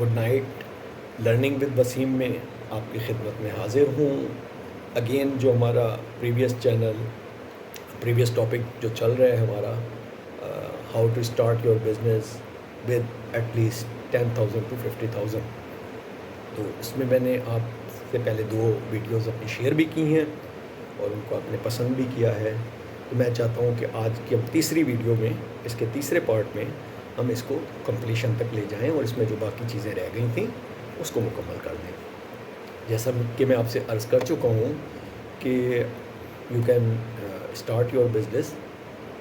Good night. Learning with Wasim में आपकी खिदमत में हाज़िर हूँ। अगेन जो हमारा प्रीवियस टॉपिक जो चल रहा है हमारा, how to start your business with at least 10,000 to 50,000। तो इसमें मैंने आपसे पहले 2 वीडियोस अपनी शेयर भी की हैं और उनको आपने पसंद भी किया है। तो मैं चाहता हूँ कि आज की अब तीसरी वीडियो में, इसके तीसरे पार्ट में हम इसको कंप्लीशन तक ले जाएं और इसमें जो बाकी चीज़ें रह गई थी उसको मुकम्मल कर दें। जैसा कि मैं आपसे अर्ज़ कर चुका हूँ कि you can start your business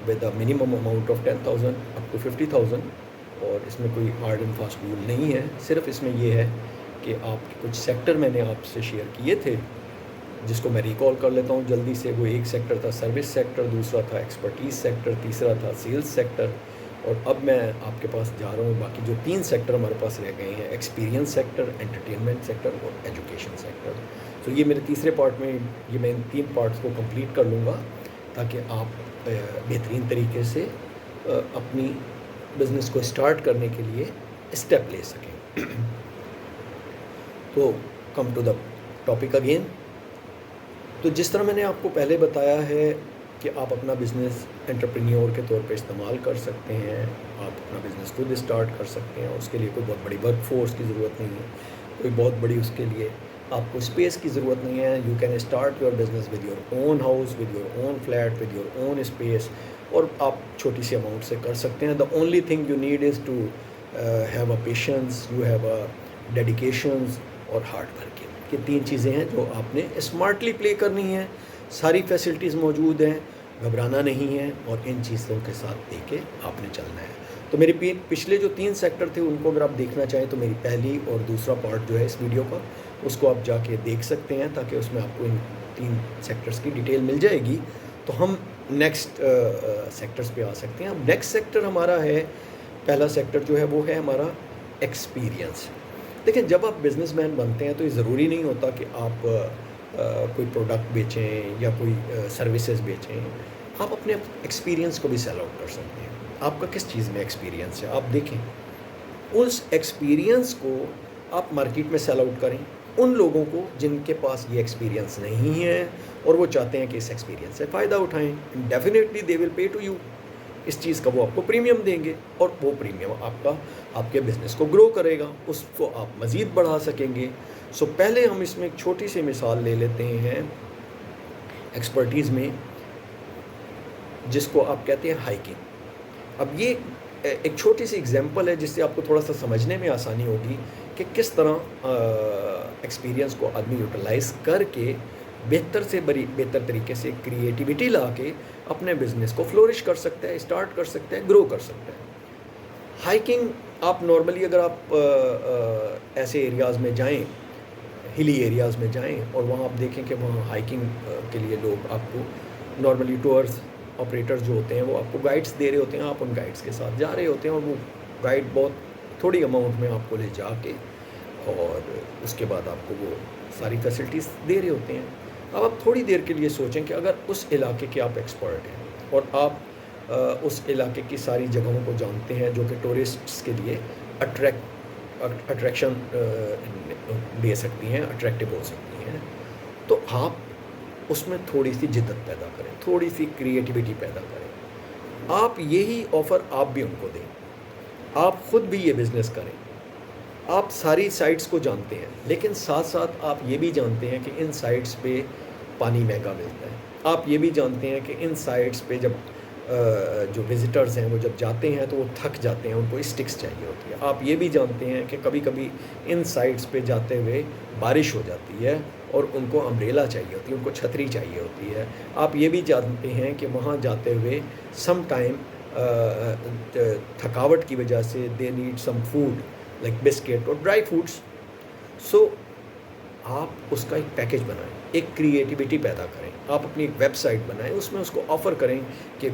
with a minimum amount of 10,000 up to 50,000। और इसमें कोई हार्ड एंड फास्ट रूल नहीं है, सिर्फ इसमें ये है कि आपके कुछ सेक्टर मैंने आपसे शेयर किए थे जिसको मैं रिकॉल कर लेता हूँ जल्दी से। वो एक सेक्टर था सर्विस सेक्टर, दूसरा था एक्सपर्टीज़ सेक्टर, तीसरा था सेल्स सेक्टर, और अब मैं आपके पास जा रहा हूँ बाकी जो 3 सेक्टर हमारे पास रह गए हैं, एक्सपीरियंस सेक्टर, एंटरटेनमेंट सेक्टर और एजुकेशन सेक्टर। तो ये मेरे तीसरे पार्ट में, ये मैं इन 3 पार्ट्स को कंप्लीट कर लूँगा ताकि आप बेहतरीन तरीके से अपनी बिज़नेस को स्टार्ट करने के लिए स्टेप ले सकें। तो come to the topic again. तो जिस तरह मैंने आपको पहले बताया है कि आप अपना बिज़नेस एंटरप्रेन्योर के तौर पे इस्तेमाल कर सकते हैं, आप अपना बिज़नेस खुद स्टार्ट कर सकते हैं। उसके लिए कोई बहुत बड़ी वर्क फोर्स की ज़रूरत नहीं है, कोई बहुत बड़ी उसके लिए आपको स्पेस की ज़रूरत नहीं है। You can start your business with your own house, with your own flat, with your own space, और आप छोटी सी अमाउंट से कर सकते हैं। The only thing you need is to have a patience, you have a dedications और hard working. ये 3 चीज़ें हैं जो आपने स्मार्टली प्ले करनी है। सारी फैसिलिटीज़ मौजूद हैं, घबराना नहीं है और इन चीज़ों के साथ लेके आपने चलना है। तो मेरे पिछले जो 3 सेक्टर थे उनको अगर आप देखना चाहें तो मेरी पहली और दूसरा पार्ट जो है इस वीडियो का, उसको आप जाके देख सकते हैं ताकि उसमें आपको इन 3 सेक्टर्स की डिटेल मिल जाएगी। तो हम नेक्स्ट सेक्टर्स पे आ सकते हैं। अब नेक्स्ट सेक्टर हमारा है, पहला सेक्टर जो है वो है हमारा एक्सपीरियंस। देखिए, जब आप बिजनेसमैन बनते हैं तो ये ज़रूरी नहीं होता कि आप कोई प्रोडक्ट बेचें या कोई सर्विसेज बेचें। आप अपने एक्सपीरियंस को भी सेल आउट कर सकते हैं। आपका किस चीज़ में एक्सपीरियंस है, आप देखें, उस एक्सपीरियंस को आप मार्केट में सेल आउट करें उन लोगों को जिनके पास ये एक्सपीरियंस नहीं है और वो चाहते हैं कि इस एक्सपीरियंस से फ़ायदा उठाएं। Definitely they will pay to you. इस चीज़ का वो आपको प्रीमियम देंगे और वो प्रीमियम आपके बिज़नेस को ग्रो करेगा, उसको आप मज़ीद बढ़ा सकेंगे। सो पहले हम इसमें एक छोटी सी मिसाल ले लेते हैं एक्सपर्टीज़ में, जिसको आप कहते हैं हाइकिंग। अब ये एक छोटी सी एग्जांपल है जिससे आपको थोड़ा सा समझने में आसानी होगी कि किस तरह एक्सपीरियंस को आदमी यूटिलाइज़ करके बेहतर तरीके से क्रिएटिविटी ला के अपने बिज़नेस को फ्लोरिश कर सकता है, स्टार्ट कर सकता है, ग्रो कर सकता है। हाइकिंग आप नॉर्मली अगर आप ऐसे एरियाज़ में जाएं, हिली एरियाज़ में जाएं और वहाँ आप देखें कि वहाँ हाइकिंग के लिए लोग आपको नॉर्मली टूर्स ऑपरेटर्स जो होते हैं वो आपको गाइड्स दे रहे होते हैं, आप उन गाइड्स के साथ जा रहे होते हैं और वो गाइड बहुत थोड़ी अमाउंट में आपको ले जा के और उसके बाद आपको वो सारी फैसिलिटीज़ दे रहे होते हैं। अब आप थोड़ी देर के लिए सोचें कि अगर उस इलाके के आप एक्सपर्ट हैं और आप उस इलाके की सारी जगहों को जानते हैं जो कि टूरिस्ट्स के लिए अट्रैक्शन दे सकती हैं, अट्रैक्टिव हो सकती हैं, तो आप उसमें थोड़ी सी जिद्दत पैदा करें, थोड़ी सी क्रिएटिविटी पैदा करें। आप यही ऑफ़र आप भी उनको दें, आप ख़ुद भी ये बिज़नेस करें। आप सारी साइट्स को जानते हैं लेकिन साथ साथ आप ये भी जानते हैं कि इन साइट्स पे पानी महंगा मिलता है। आप ये भी जानते हैं कि इन साइट्स पे जब जो विज़िटर्स हैं वो जब जाते हैं तो वो थक जाते हैं, उनको स्टिक्स चाहिए होती है। आप ये भी जानते हैं कि कभी कभी इन साइट्स पे जाते हुए बारिश हो जाती है और उनको अम्ब्रेला चाहिए होती है, उनको छतरी चाहिए होती है। आप ये भी जानते हैं कि वहाँ जाते हुए सम टाइम थकावट की वजह से they need some food like biscuit और ड्राई फ्रूट्स। सो आप उसका एक पैकेज बनाएं, एक क्रिएटिविटी पैदा करें, आप अपनी एक वेबसाइट बनाएं, उसमें उसको ऑफ़र करें कि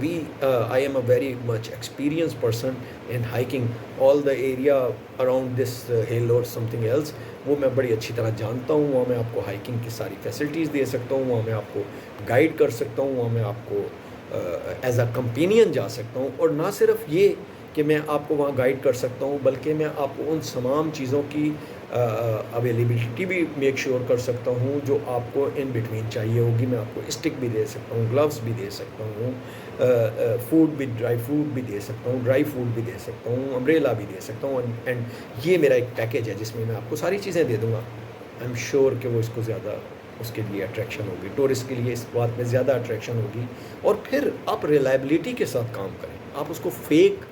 I am a very much experience person in hiking all the area around this हिल और समथिंग एल्स। वो मैं बड़ी अच्छी तरह जानता हूँ, वहाँ मैं आपको हाइकिंग की सारी फैसिलिटीज़ दे सकता हूँ, वहाँ मैं आपको गाइड कर सकता हूँ, वहाँ मैं आपको एज अ कंपेनियन जा सकता हूँ। और ना सिर्फ ये कि मैं आपको वहाँ गाइड कर सकता हूँ, बल्कि मैं आपको उन तमाम चीज़ों की अवेलेबिलिटी भी मेक श्योर कर सकता हूँ जो आपको इन बिटवीन चाहिए होगी। मैं आपको स्टिक भी दे सकता हूँ, ग्लव्स भी दे सकता हूँ, फूड भी, ड्राई फ्रूट भी दे सकता हूँ, ड्राई फूड भी दे सकता हूँ, अम्ब्रेला भी दे सकता हूँ। एंड ये मेरा एक पैकेज है जिसमें मैं आपको सारी चीज़ें दे दूँगा। आई एम श्योर कि वो इसको ज़्यादा, उसके लिए अट्रैक्शन होगी, टूरिस्ट के लिए इस बात में ज़्यादा अट्रैक्शन होगी। और फिर आप रिलायबिलिटी के साथ काम करें, आप उसको फेक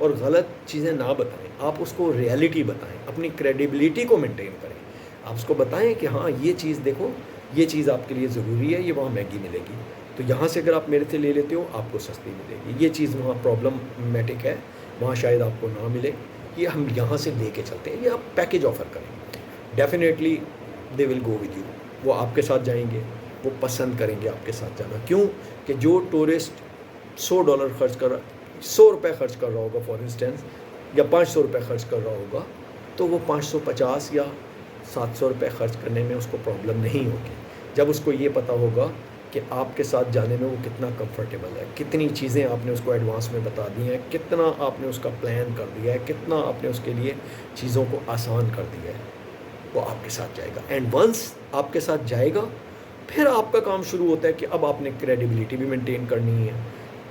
और गलत चीज़ें ना बताएं, आप उसको रियलिटी बताएं, अपनी क्रेडिबिलिटी को मेंटेन करें। आप उसको बताएं कि हाँ ये चीज़ देखो, ये चीज़ आपके लिए ज़रूरी है, ये वहाँ महंगी मिलेगी, तो यहाँ से अगर आप मेरे से ले लेते हो आपको सस्ती मिलेगी। ये चीज़ वहाँ प्रॉब्लमेटिक है, वहाँ शायद आपको ना मिले, ये हम यहाँ से लेके चलते हैं। ये आप पैकेज ऑफ़र करें, definitely they will go with you. वो आपके साथ जाएंगे, वो पसंद करेंगे आपके साथ जाना। क्यों? कि जो टूरिस्ट $100 खर्च कर, 100 रुपये खर्च कर रहा होगा फॉर इंस्टेंस, या 500 रुपये खर्च कर रहा होगा, तो वो 550 या 700 रुपये खर्च करने में उसको प्रॉब्लम नहीं होगी, जब उसको ये पता होगा कि आपके साथ जाने में वो कितना कंफर्टेबल है, कितनी चीज़ें आपने उसको एडवांस में बता दी हैं, कितना आपने उसका प्लान कर दिया है, कितना आपने उसके लिए चीज़ों को आसान कर दिया है, वो आपके साथ जाएगा। एंड वंस आपके साथ जाएगा, फिर आपका काम शुरू होता है कि अब आपने क्रेडिबिलिटी भी मेंटेन करनी है।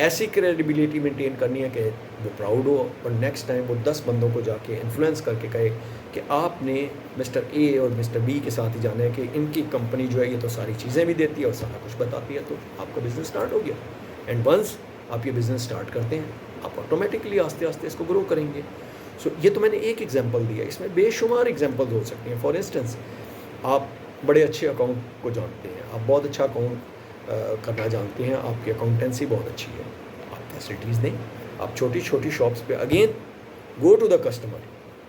ऐसी क्रेडिबिलिटी मेंटेन करनी है कि वो प्राउड हो और नेक्स्ट टाइम वो 10 बंदों को जाके इन्फ्लुएंस करके कहे कि आपने मिस्टर ए और मिस्टर बी के साथ ही जाना है, कि इनकी कंपनी जो है ये तो सारी चीज़ें भी देती है और सारा कुछ बताती है, तो आपका बिज़नेस स्टार्ट हो गया। एंड वंस आप ये बिज़नेस स्टार्ट करते हैं, आप ऑटोमेटिकली आस्ते आस्ते इसको ग्रो करेंगे। सो ये तो मैंने एक एग्जांपल दिया, इसमें बेशुमार एग्जांपल्स हो सकती हैं। फॉर इंस्टेंस, आप बड़े अच्छे अकाउंट को जानते हैं, आप बहुत अच्छा अकाउंट करना जानते हैं, आपकी अकाउंटेंसी बहुत अच्छी है, आप फैसिलिटीज़ दें। आप छोटी छोटी शॉप्स पे again go to the customer,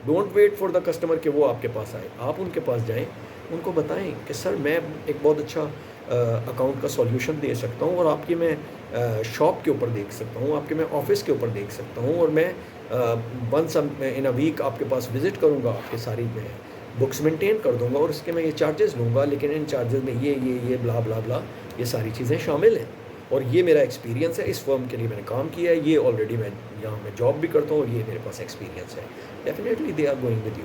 don't wait for the customer कि वो आपके पास आए, आप उनके पास जाएं, उनको बताएं कि सर मैं एक बहुत अच्छा अकाउंट का सॉल्यूशन दे सकता हूँ, और आपकी मैं शॉप के ऊपर देख सकता हूँ, आपके मैं ऑफिस के ऊपर देख सकता हूँ, और मैं वंस इन अ वीक आपके पास विज़िट करूँगा, आपके सारी मैं बुक्स मेंटेन कर दूंगा, और उसके मैं ये चार्जेस लूँगा, लेकिन इन चार्जेस में ये ब्ला ब्ला ब्ला ये सारी चीज़ें शामिल हैं, और ये मेरा एक्सपीरियंस है, इस फर्म के लिए मैंने काम किया है, ये ऑलरेडी मैं यहाँ मैं जॉब भी करता हूँ और ये मेरे पास एक्सपीरियंस है। Definitely they are going with you.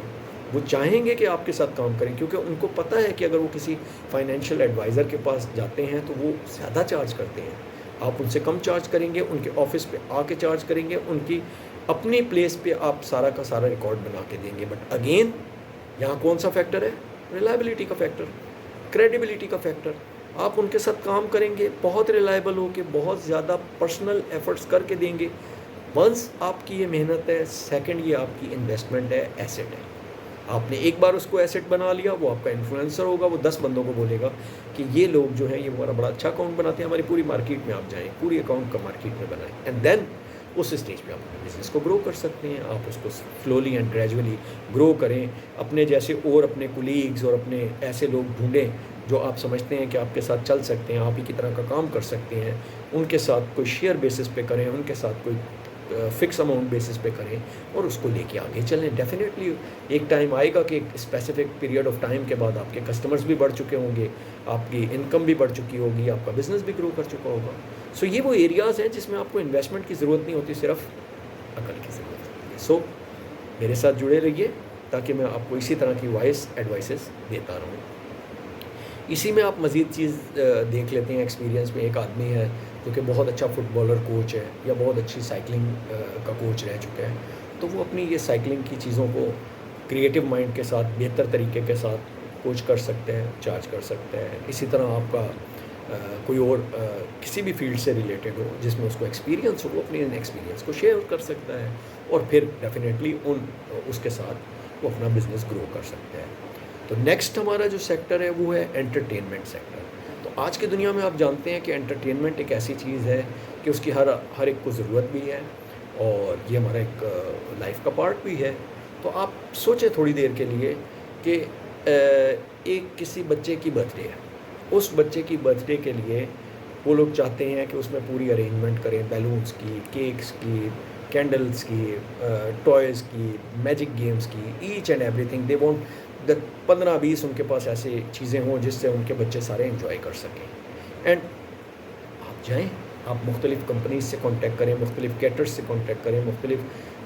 वो चाहेंगे कि आपके साथ काम करें, क्योंकि उनको पता है कि अगर वो किसी फाइनेंशियल एडवाइज़र के पास जाते हैं तो वो ज़्यादा चार्ज करते हैं, आप उनसे कम चार्ज करेंगे, उनके ऑफिस पे आके चार्ज करेंगे, उनकी अपनी प्लेस पे आप सारा का सारा रिकॉर्ड बना के देंगे। बट अगेन यहाँ कौन सा फैक्टर है? रिलायबिलिटी का फैक्टर, क्रेडिबिलिटी का फैक्टर। आप उनके साथ काम करेंगे, बहुत रिलायबल हो के, बहुत ज़्यादा पर्सनल एफर्ट्स करके देंगे। वंस आपकी ये मेहनत है, सेकंड ये आपकी इन्वेस्टमेंट है, एसेट है। आपने एक बार उसको एसेट बना लिया, वो आपका इन्फ्लुएंसर होगा, वो 10 बंदों को बोलेगा कि ये लोग जो हैं ये हमारा बड़ा अच्छा अकाउंट बनाते हैं, हमारी पूरी मार्केट में आप जाएँ, पूरी अकाउंट का मार्केट में बनाएं, एंड देन उस स्टेज पे आप अपने बिज़नेस को ग्रो कर सकते हैं। आप उसको स्लोली एंड ग्रेजुअली ग्रो करें, अपने जैसे और अपने कुलीग्स और अपने ऐसे लोग ढूंढें जो आप समझते हैं कि आपके साथ चल सकते हैं, आप ही की तरह का काम कर सकते हैं, उनके साथ कोई शेयर बेसिस पे करें, उनके साथ कोई फ़िक्स अमाउंट बेसिस पे करें और उसको लेके आगे चलें। डेफिनेटली एक टाइम आएगा कि एक स्पेसिफिक पीरियड ऑफ टाइम के बाद आपके कस्टमर्स भी बढ़ चुके होंगे, आपकी इनकम भी बढ़ चुकी होगी, आपका बिज़नेस भी ग्रो कर चुका होगा। सो ये वो एरियाज़ हैं जिसमें आपको इन्वेस्टमेंट की ज़रूरत नहीं होती, सिर्फ अकल की ज़रूरत होती है। सो मेरे साथ जुड़े रहिए ताकि मैं आपको इसी तरह की वाइस एडवाइसेस देता रहूँ। इसी में आप मज़ीद चीज़ देख लेते हैं। एक्सपीरियंस में एक आदमी है जो कि बहुत अच्छा फुटबॉलर कोच है या बहुत अच्छी साइकिलिंग का कोच रह चुका है, तो वो अपनी ये साइकिलिंग की चीज़ों को क्रिएटिव माइंड के साथ बेहतर तरीके के साथ कोच कर सकते हैं, चार्ज कर सकते हैं। इसी तरह आपका कोई और किसी भी फील्ड से रिलेटेड हो जिसमें उसको एक्सपीरियंस हो, वो अपने एक्सपीरियंस को शेयर कर सकता है और फिर डेफिनेटली उसके साथ वो अपना बिज़नेस ग्रो कर सकता है। तो नेक्स्ट हमारा जो सेक्टर है वो है एंटरटेनमेंट सेक्टर। तो आज की दुनिया में आप जानते हैं कि एंटरटेनमेंट एक ऐसी चीज़ है कि उसकी हर एक को ज़रूरत भी है और ये हमारा एक लाइफ का पार्ट भी है। तो आप सोचें थोड़ी देर के लिए कि एक किसी बच्चे की बर्थडे है, उस बच्चे की बर्थडे के लिए वो लोग चाहते हैं कि उसमें पूरी अरेंजमेंट करें, बैलून्स की, केक्स की, कैंडल्स की, टॉयज़ की, मैजिक गेम्स की, each and everything they want that 15-20 उनके पास ऐसी चीज़ें हों जिससे उनके बच्चे सारे एंजॉय कर सकें। एंड आप जाएं, आप मुख्तलिफ़ कंपनीज से कांटेक्ट करें, मुख्तलिफ़ कैटर्स से कांटेक्ट करें, मुख्तलिफ़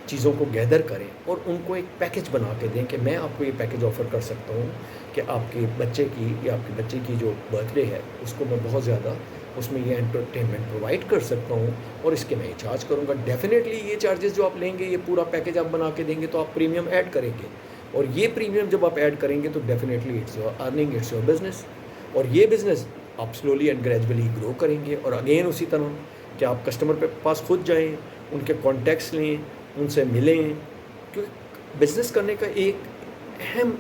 चीज़ों को गैदर करें और उनको एक पैकेज बना के दें कि मैं आपको ये पैकेज ऑफ़र कर सकता हूँ कि आपके बच्चे की या आपके बच्चे की जो बर्थडे है उसको मैं बहुत ज़्यादा उसमें ये एंटरटेनमेंट प्रोवाइड कर सकता हूँ और इसके मैं ये चार्ज करूँगा। डेफ़िनेटली ये चार्जेस जो आप लेंगे, ये पूरा पैकेज आप बना के देंगे तो आप प्रीमियम ऐड करेंगे और ये प्रीमियम जब आप ऐड करेंगे तो definitely it's your earning, it's your business और ये बिज़नेस आप स्लोली एंड ग्रेजुअली ग्रो करेंगे। और अगेन उसी तरह कि आप कस्टमर पे पास खुद जाएँ, उनके कॉन्टैक्ट्स लें, उनसे मिलें, क्योंकि बिज़नेस करने का एक अहम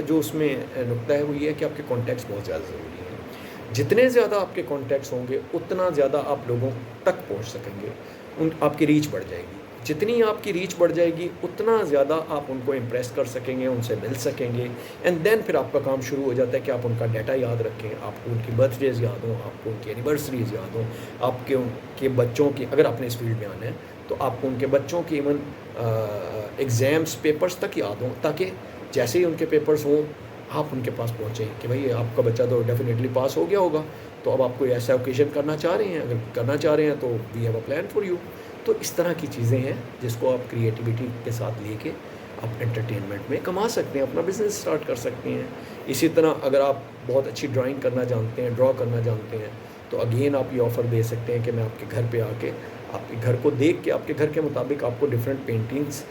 जो उसमें नुक्ता है वो ये है कि आपके कॉन्टैक्ट्स बहुत ज़्यादा ज़रूरी हैं। जितने ज़्यादा आपके कॉन्टैक्ट्स होंगे उतना ज़्यादा आप लोगों तक पहुंच सकेंगे, आपकी रीच बढ़ जाएगी। जितनी आपकी रीच बढ़ जाएगी उतना ज़्यादा आप उनको इम्प्रेस कर सकेंगे, उनसे मिल सकेंगे एंड देन फिर आपका काम शुरू हो जाता है कि आप उनका डाटा याद रखें, आपको उनकी बर्थडेज़ याद हों, आपको उनकी एनिवर्सरीज़ याद हों, आपके उनके बच्चों की, अगर आपने इस फील्ड में आना है तो आपको उनके बच्चों की इवन एग्ज़ाम्स पेपर्स तक याद हों, ताकि जैसे ही उनके पेपर्स हों आप उनके पास पहुँचें कि भाई आपका बच्चा तो डेफिनेटली पास हो गया होगा, तो अब आप कोई ऐसा ओकेजन करना चाह रहे हैं, अगर करना चाह रहे हैं तो we have a plan for you. तो इस तरह की चीज़ें हैं जिसको आप क्रिएटिविटी के साथ लेके आप एंटरटेनमेंट में कमा सकते हैं, अपना बिज़नेस स्टार्ट कर सकते हैं। इसी तरह अगर आप बहुत अच्छी ड्राइंग करना जानते हैं, ड्रॉ करना जानते हैं, तो अगेन आप ये ऑफ़र दे सकते हैं कि मैं आपके घर पे आके आपके घर को देख के आपके घर के मुताबिक आपको डिफरेंट पेंटिंग्स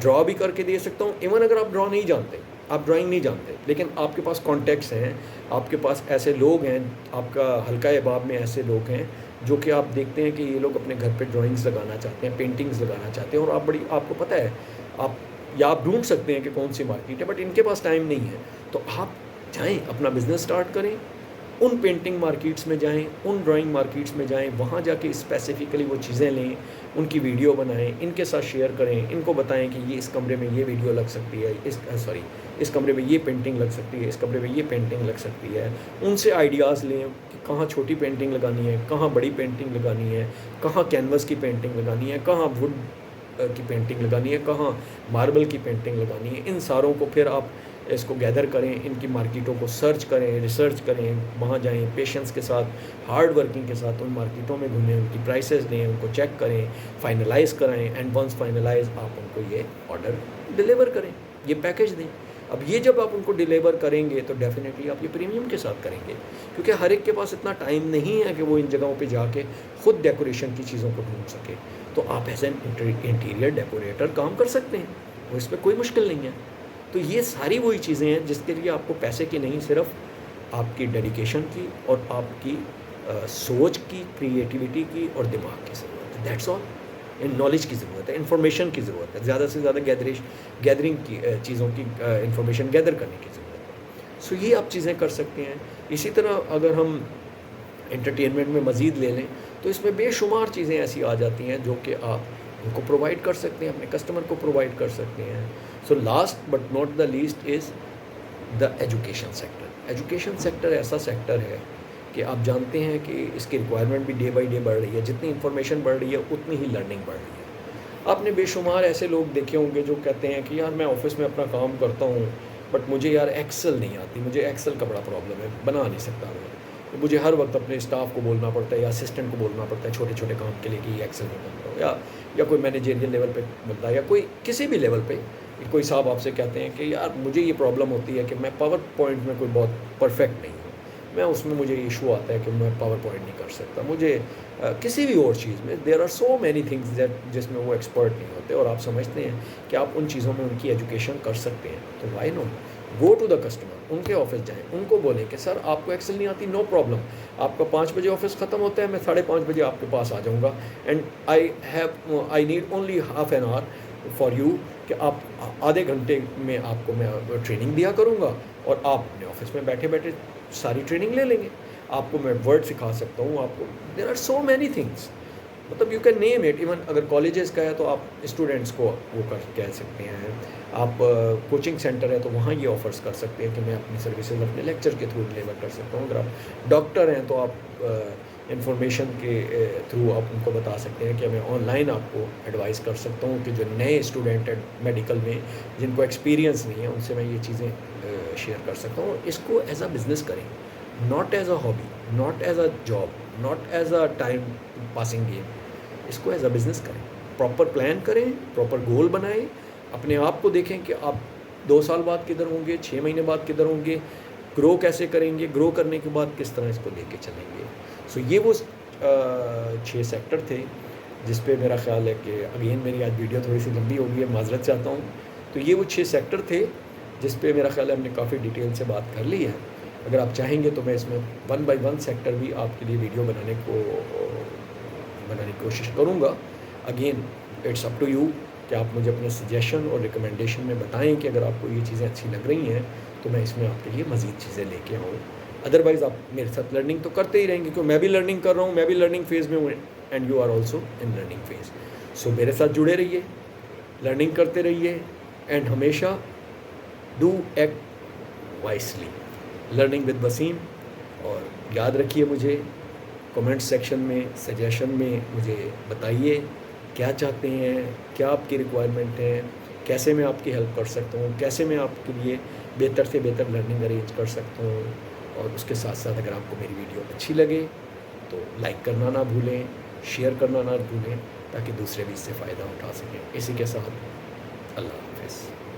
ड्रॉ भी करके दे सकता हूँ। इवन अगर आप ड्रॉ नहीं जानते, आप ड्राइंग नहीं जानते, लेकिन आपके पास कॉन्टैक्ट्स हैं, आपके पास ऐसे लोग हैं, आपका हल्का अहबाब में ऐसे लोग हैं जो कि आप देखते हैं कि ये लोग अपने घर पे ड्राइंग्स लगाना चाहते हैं, पेंटिंग्स लगाना चाहते हैं और आप आपको पता है आप या आप ढूंढ सकते हैं कि कौन सी मार्केट है, बट इनके पास टाइम नहीं है। तो आप जाएँ, अपना बिज़नेस स्टार्ट करें, उन पेंटिंग मार्केट्स में जाएँ, उन ड्राइंग मार्केट्स में जाएँ, वहाँ जाके स्पेसिफ़िकली वो चीज़ें लें, उनकी वीडियो बनाएँ, इनके साथ शेयर करें, इनको बताएँ कि ये इस कमरे में ये वीडियो लग सकती है, इस कमरे में ये पेंटिंग लग सकती है, इस कमरे में ये पेंटिंग लग सकती है। उनसे आइडियाज़ लें कि कहाँ छोटी पेंटिंग लगानी है, कहाँ बड़ी पेंटिंग लगानी है, कहाँ कैनवस की पेंटिंग लगानी है, कहाँ वुड की पेंटिंग लगानी है, कहाँ मार्बल की पेंटिंग लगानी है। इन सारों को फिर आप इसको गैदर करें, इनकी मार्केटों को सर्च करें, रिसर्च करें, वहाँ जाएँ पेशेंस के साथ, हार्ड वर्किंग के साथ उन मार्केटों में घूमें, उनकी प्राइसेस लें, उनको चेक करें, फाइनलाइज़ कराएँ एंड वंस फाइनलाइज़ आप उनको ये ऑर्डर डिलीवर करें, ये पैकेज दें। अब ये जब आप उनको डिलीवर करेंगे तो डेफ़िनेटली आप ये प्रीमियम के साथ करेंगे, क्योंकि हर एक के पास इतना टाइम नहीं है कि वो इन जगहों पे जाके खुद डेकोरेशन की चीज़ों को ढूँढ सके। तो आप एज़ एन इंटीरियर डेकोरेटर काम कर सकते हैं, और इसमें कोई मुश्किल नहीं है। तो ये सारी वही चीज़ें हैं जिसके लिए आपको पैसे की नहीं, सिर्फ आपकी डेडिकेशन की और आपकी सोच की, क्रिएटिविटी की और दिमाग की ज़रूरत है। That's all. नॉलेज की ज़रूरत है, इन्फॉर्मेशन की ज़रूरत है, ज़्यादा से ज़्यादा गैदरिंग की चीज़ों की इन्फॉर्मेशन गैदर करने की ज़रूरत है। सो ये आप चीज़ें कर सकते हैं। इसी तरह अगर हम एंटरटेनमेंट में मज़ीद ले लें तो इसमें बेशुमार चीज़ें ऐसी आ जाती हैं जो कि आप उनको प्रोवाइड कर सकते हैं, अपने कस्टमर को प्रोवाइड कर सकते हैं। So last but not the least is the education sector. Education sector ऐसा सेक्टर है कि आप जानते हैं कि इसकी रिक्वायरमेंट भी डे बाई डे बढ़ रही है। जितनी इन्फॉर्मेशन बढ़ रही है उतनी ही लर्निंग बढ़ रही है। आपने बेशुमार ऐसे लोग देखे होंगे जो कहते हैं कि यार मैं ऑफिस में अपना काम करता हूँ बट मुझे यार एक्सेल नहीं आती, मुझे एक्सेल का बड़ा प्रॉब्लम है, बना नहीं सकता मैं। मुझे हर वक्त अपने स्टाफ को बोलना पड़ता है या असिस्टेंट को बोलना पड़ता है छोटे छोटे काम के लिए कि एक्सेल में बन रहा हो, या कोई मैनेजरियल लेवल पे बनता है या कोई किसी भी लेवल पे कोई साहब आपसे कहते हैं कि यार मुझे ये प्रॉब्लम होती है कि मैं पावर पॉइंट में कोई बहुत परफेक्ट नहीं हूँ, मैं उसमें मुझे इशू आता है कि मैं पावर पॉइंट नहीं कर सकता, मुझे किसी भी और चीज़ में there are so many things that जिसमें वो एक्सपर्ट नहीं होते और आप समझते हैं कि आप उन चीज़ों में उनकी एजुकेशन कर सकते हैं। तो why not go to the customer, उनके ऑफिस जाएं, उनको बोलें कि सर आपको एक्सेल नहीं आती, नो प्रॉब्लम, आपका 5 बजे ऑफिस ख़त्म होता है, मैं 5:30 बजे आपके पास आ जाऊँगा and I need only half an hour for you, कि आप आधे घंटे में आपको मैं ट्रेनिंग दिया करूँगा और आप अपने ऑफिस में बैठे बैठे सारी ट्रेनिंग ले लेंगे। आपको मैं वर्ड सिखा सकता हूँ, आपको there are so many things, मतलब you can name it. Even अगर कॉलेजेस का है तो आप स्टूडेंट्स को वो कह सकते हैं, आप कोचिंग सेंटर है तो वहाँ ये ऑफ़र्स कर सकते हैं कि मैं अपनी सर्विसेज अपने लेक्चर के थ्रू डिलीवर कर सकता हूँ। अगर आप डॉक्टर हैं तो आप इंफॉर्मेशन के थ्रू आप उनको बता सकते हैं कि मैं ऑनलाइन आपको एडवाइस कर सकता हूँ कि जो नए स्टूडेंट हैं मेडिकल में जिनको एक्सपीरियंस नहीं है उनसे मैं ये चीज़ें शेयर कर सकता हूँ। इसको एज अ बिज़नेस करें, not as a hobby, not as a job, not as a time passing game, इसको एज अ बिज़नेस करें। प्रॉपर प्लान करें, प्रॉपर गोल बनाएं, अपने आप को देखें कि आप 2 साल बाद किधर होंगे, 6 महीने बाद किधर होंगे, ग्रो कैसे करेंगे, ग्रो करने के बाद किस तरह इसको लेके चलेंगे। सो ये वो 6 सेक्टर थे जिस पे मेरा ख्याल है कि अगेन मेरी आज वीडियो थोड़ी सी लंबी हो गई है, माजरत चाहता हूँ। तो ये वो 6 सेक्टर थे जिस पे मेरा ख्याल है हमने काफ़ी डिटेल से बात कर ली है। अगर आप चाहेंगे तो मैं इसमें 1 बाय 1 सेक्टर भी आपके लिए वीडियो बनाने की कोशिश करूँगा। Again it's up to you कि आप मुझे अपने सजेशन और रिकमेंडेशन में बताएं कि अगर आपको ये चीज़ें अच्छी लग रही हैं तो मैं इसमें आपके लिए मज़ीद चीज़ें लेके आऊँ। अदरवाइज़ आप मेरे साथ लर्निंग तो करते ही रहेंगे, क्योंकि मैं भी लर्निंग कर रहा हूँ, मैं भी लर्निंग फेज़ में हूँ and you are also in learning phase. So मेरे साथ जुड़े रहिए, लर्निंग करते रहिए एंड हमेशा do act wisely. Learning with Waseem. और याद रखिए, मुझे कमेंट सेक्शन में सजेशन में मुझे बताइए क्या चाहते हैं, क्या आपकी रिक्वायरमेंट है, कैसे मैं आपकी हेल्प कर सकता हूँ, कैसे मैं आपके लिए बेहतर से बेहतर लर्निंग अरेंज कर सकता हूँ। और उसके साथ साथ अगर आपको मेरी वीडियो अच्छी लगे तो लाइक करना ना भूलें, शेयर करना ना भूलें, ताकि दूसरे भी इससे फ़ायदा उठा सकें। इसी के साथ अल्लाह हाफ़िज़।